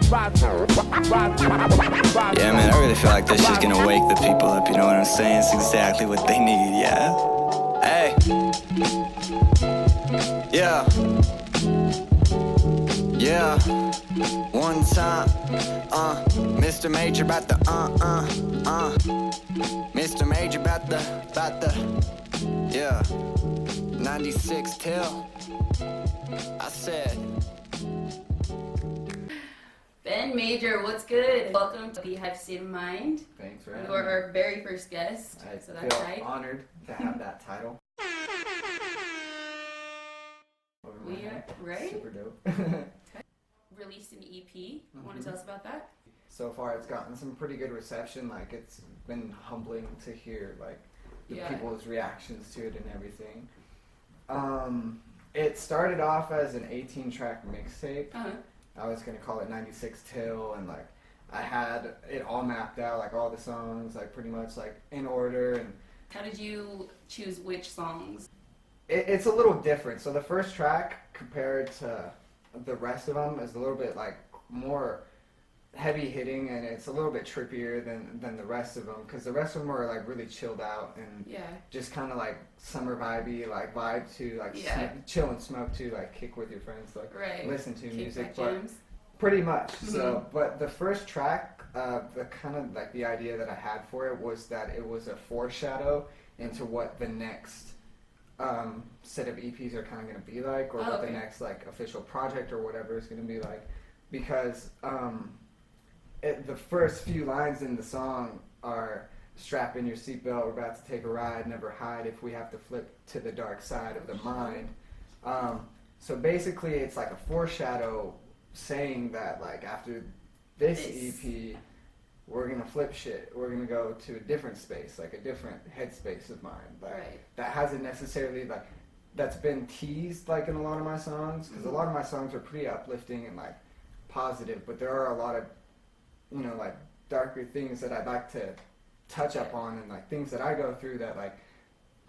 Yeah, man, I really feel like this shit's gonna wake the people up, you know what I'm saying? It's exactly what they need, yeah? Hey. Yeah. Yeah. One time, Mr. Major about the, Mr. Major about the, yeah. 96 till, I said. Ben Major, what's good? Welcome to Beehive State of Mind. Thanks for having You are me. our very first guest. I so that's feel right. honored to have that title. We are, right? Super dope. Released an EP. Want to tell us about that? So far it's gotten some pretty good reception. Like, it's been humbling to hear like the people's reactions to it and everything. It started off as an 18-track mixtape. I was gonna call it 96 till, and like I had it all mapped out, like all the songs, like pretty much like in order. And how did you choose which songs? It's a little different. So the first track compared to the rest of them is a little bit like more heavy hitting, and it's a little bit trippier than the rest of them, because the rest of them are like really chilled out and just kind of like summer vibey, like vibe to like chill and smoke to, like kick with your friends, like listen to music, but pretty much. So, but the first track, the kind of like the idea that I had for it was that it was a foreshadow into what the next set of EPs are kind of going to be like, or what the next like official project or whatever is going to be like, because the first few lines in the song are, strap in your seatbelt, we're about to take a ride, never hide if we have to flip to the dark side of the mind. So basically it's like a foreshadow saying that like after this EP, we're going to flip shit. We're going to go to a different space, like a different headspace of mind. Like, that hasn't necessarily, like, that's been teased like in a lot of my songs, because a lot of my songs are pretty uplifting and like positive, but there are a lot of, you know, like darker things that I'd like to touch up on, and like things that I go through that like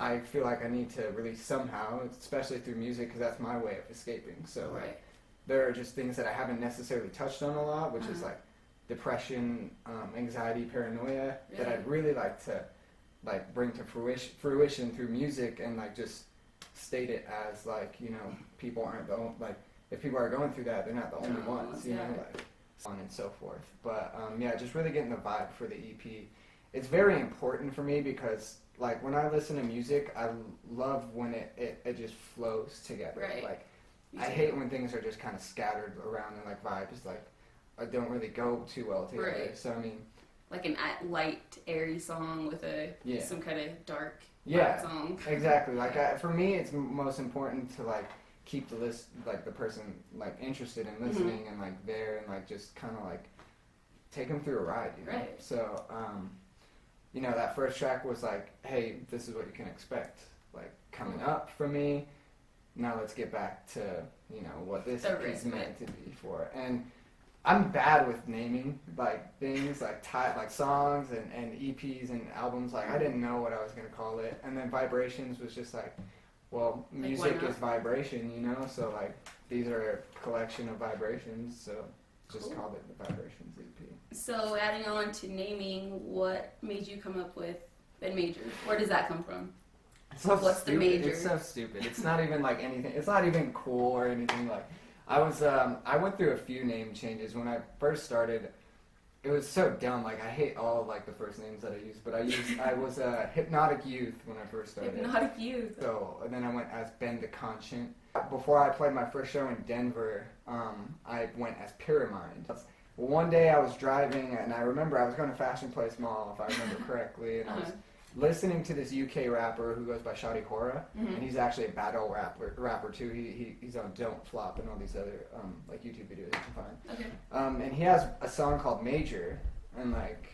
I feel like I need to release somehow, especially through music, because that's my way of escaping. So like there are just things that I haven't necessarily touched on a lot, which is like depression, anxiety, paranoia, that I'd really like to like bring to fruition through music, and like just state it as like, you know, people aren't the only, like if people are going through that, they're not the only ones, you know, like on and so forth. But just really getting the vibe for the EP. It's very important for me because like when I listen to music, I love when it just flows together. Like I hate when things are just kind of scattered around, and like vibes like I don't really go too well together. So I mean, like a light, airy song with a some kind of dark song. Exactly. Like for me, it's most important to like keep the person like interested in listening and like there, and like just kind of like take them through a ride, you know. So you know, that first track was like, hey, this is what you can expect like coming up from me. Now let's get back to, you know, what this is meant to be for. And I'm bad with naming like things, like like songs and EPs and albums. Like I didn't know what I was gonna call it, and then Vibrations was just like, well, music is vibration, you know. So like these are a collection of vibrations, so just called it the Vibrations EP. So adding on to naming, what made you come up with Ben Major? Where does that come from? What's the major? It's so stupid. It's not even like anything. It's not even cool or anything. Like I went through a few name changes when I first started. It was so dumb. Like I hate all like the first names that I used, but I was Hypnotic Youth when I first started. Hypnotic Youth. So and then I went as Ben the Conscient. Before I played my first show in Denver, I went as Pyramid. One day I was driving, and I remember I was going to Fashion Place Mall, if I remember correctly, and I was listening to this UK rapper who goes by Shawty Hora, and he's actually a battle rapper too. He's on Don't Flop and all these other like YouTube videos you can find. And he has a song called Major, and like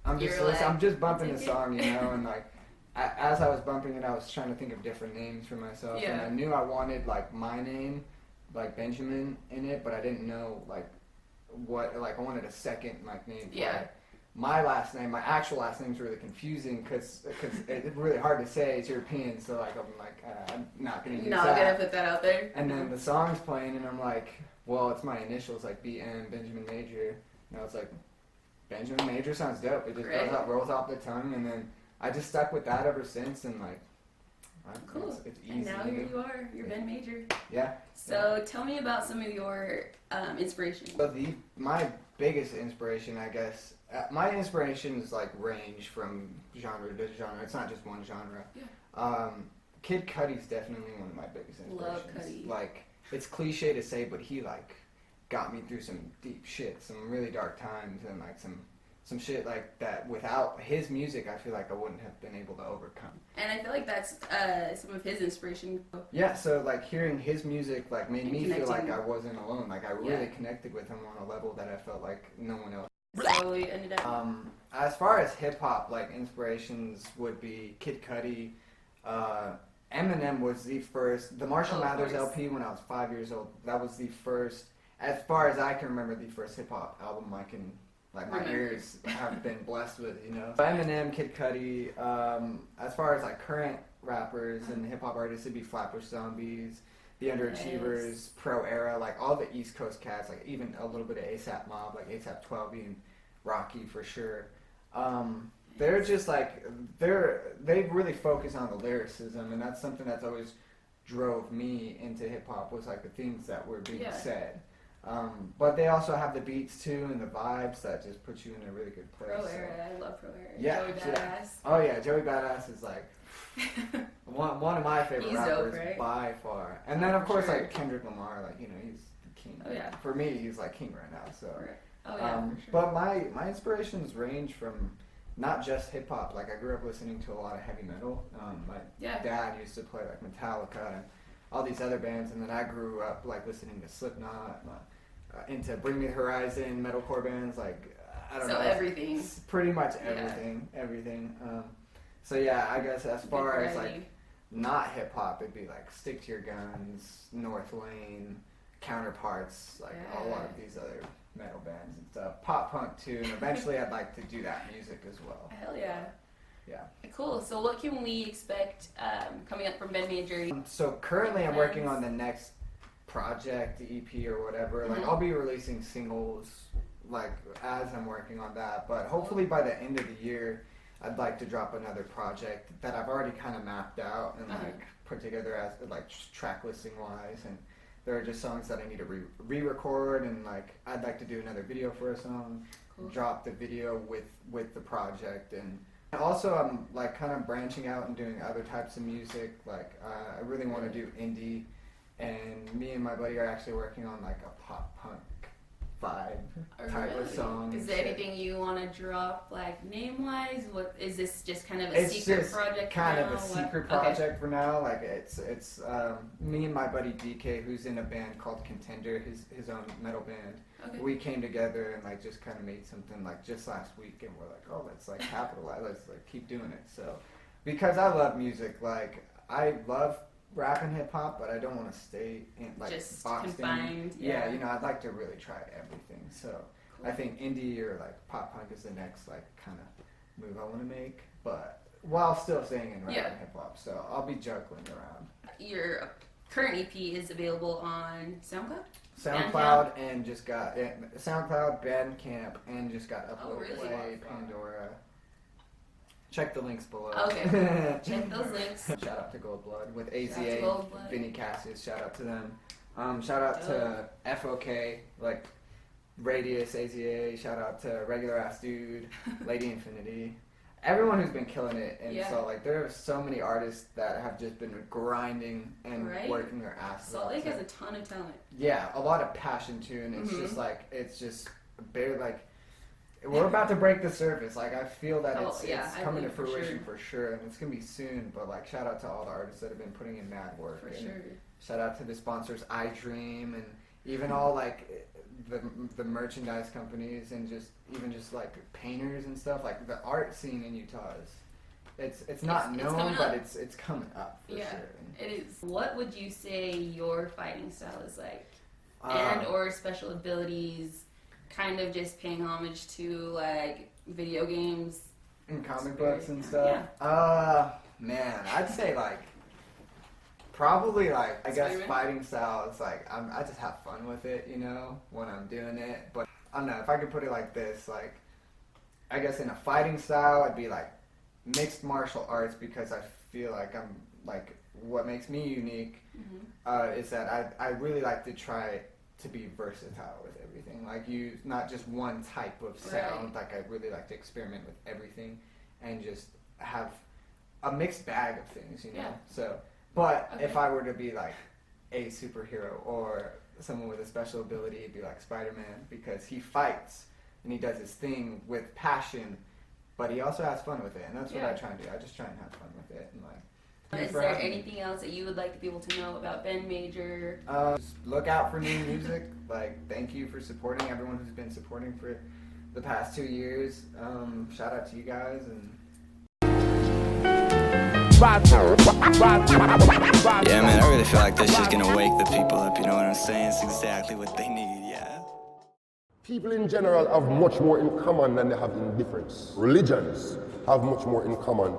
I'm just bumping the song, you know, and like as I was bumping it, I was trying to think of different names for myself, and I knew I wanted like my name, like Benjamin, in it, but I didn't know like what, like I wanted a second like name for it. my last name, my actual last name is really confusing because it's really hard to say. It's European, so like I'm like I'm not gonna use Not that. gonna put that out there. And then the song's playing, and I'm like, well, it's my initials, like BM, Benjamin Major. And I was like, Benjamin Major sounds dope. It just rolls off the tongue, and then I just stuck with that ever since, and like, cool. It's easy. And now here you are. You're Ben Major. Yeah. So tell me about some of your inspirations. So my biggest inspiration, I guess, my inspirations like range from genre to genre. It's not just one genre. Yeah. Kid Cudi's definitely one of my biggest inspirations. Love Cudi. Like, it's cliche to say, but he like got me through some deep shit, some really dark times, and like some shit like that. Without his music, I feel like I wouldn't have been able to overcome. And I feel like that's some of his inspiration. Yeah, so like hearing his music like made me feel like I wasn't alone. Like I really connected with him on a level that I felt like no one else. So we ended up. As far as hip hop, like inspirations would be Kid Cudi. Eminem was the first. The Marshall Mathers LP when I was 5 years old. That was the first, as far as I can remember, the first hip hop album I can. Like my ears have been blessed with, you know. Eminem, Kid Cudi. As far as like current rappers and hip hop artists, it'd be Flatbush Zombies, The Underachievers, Pro Era, like all the East Coast cats, like even a little bit of ASAP Mob, like ASAP 12 and Rocky for sure. They're just like they really focus on the lyricism, and that's something that's always drove me into hip hop was like the things that were being said. But they also have the beats too and the vibes that just put you in a really good place. Pro Era, I love Pro Era. Yeah, Joey Badass. Oh yeah, Joey Badass is like one of my favorite rappers dope, right? by far. And then of course like Kendrick Lamar, like you know he's the king. Oh yeah. For me, he's like king right now. So. Oh yeah. For sure. But my inspirations range from not just hip hop. Like I grew up listening to a lot of heavy metal. My dad used to play like Metallica and all these other bands, and then I grew up like listening to Slipknot. Into Bring Me the Horizon, metalcore bands, like I don't know. So everything. Pretty much everything. So yeah, I guess as far as like not hip hop, it'd be like Stick to Your Guns, North Lane, Counterparts, like a lot of these other metal bands and stuff. Pop punk too, and eventually I'd like to do that music as well. Hell yeah. Yeah. Cool. So what can we expect coming up from Ben Major? So currently I'm working on the next project, the EP or whatever. Like I'll be releasing singles like as I'm working on that, but hopefully by the end of the year I'd like to drop another project that I've already kind of mapped out and like put together as like track listing wise, and there are just songs that I need to re-record, and like I'd like to do another video for a song, drop the video with the project. And also I'm like kind of branching out and doing other types of music. Like I really want to do indie. And me and my buddy are actually working on like a pop punk vibe type of song. Is there anything you want to drop, like name wise? What is this? Just kind of a secret project? It's kind of a secret project for now. Like it's me and my buddy DK, who's in a band called Contender, his own metal band. We came together and like just kind of made something like just last week, and we're like, oh, let's like capitalize, let's like keep doing it. So because I love music, like I love rap and hip hop, but I don't want to stay in like just boxed confined. in. Yeah, you know, I'd like to really try everything. So I think indie or like pop punk is the next like kind of move I want to make, but while still staying in rap and hip hop. So I'll be juggling around. Your current EP is available on SoundCloud and just got SoundCloud, Bandcamp, and just got uploaded to Pandora. Check the links below. Okay. Check those links. Shout out to Gold Blood with AZA, Vinny Cassius. Shout out to them. Shout out to FOK, like Radius, AZA. Shout out to Regular Ass Dude, Lady Infinity. Everyone who's been killing it. And so like there are so many artists that have just been grinding and working their asses off. Salt Lake has a ton of talent. Yeah, a lot of passion too, and it's just like it's just bare like. We're about to break the surface. Like I feel that it's coming to fruition for sure, and it's gonna be soon. But like, shout out to all the artists that have been putting in mad work. For sure. Shout out to the sponsors, iDream, and even all like the merchandise companies, and just like painters and stuff. Like the art scene in Utah it's not known, but it's coming up for sure. It is. What would you say your fighting style is like, and or special abilities? kind of just paying homage to like video games and comic books and stuff. Yeah. Man, I'd say like probably like I guess fighting style. It's like I just have fun with it, you know, when I'm doing it. But I don't know if I could put it like this. Like I guess in a fighting style, it'd be like mixed martial arts because I feel like I'm like what makes me unique is that I really like to try to be versatile with everything. Like use not just one type of sound. Like I really like to experiment with everything and just have a mixed bag of things, you know. So, but if I were to be like a superhero or someone with a special ability, it'd be like Spider-Man because he fights and he does his thing with passion, but he also has fun with it, and that's what I try and do. I just try and have fun with it and like. Is there anything else that you would like people to know about Ben Major? Just look out for new music. Like, thank you for supporting everyone who's been supporting for the past 2 years. Shout out to you guys and. Yeah, man, I really feel like this shit's gonna wake the people up. You know what I'm saying? It's exactly what they need. Yeah. People in general have much more in common than they have in difference. Religions have much more in common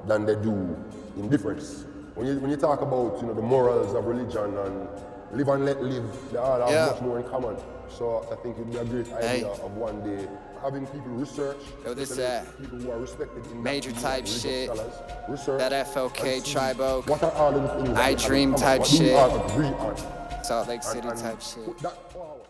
than they do in difference. When you talk about the morals of religion and live and let live, they all have much more in common. So I think it would be a great idea of one day having people research. Yo, this people who are respected in major type shit. Research, that FLK Tribe Oak. What are all of the things I Dream type shit. Salt Lake City and type shit. Put that forward.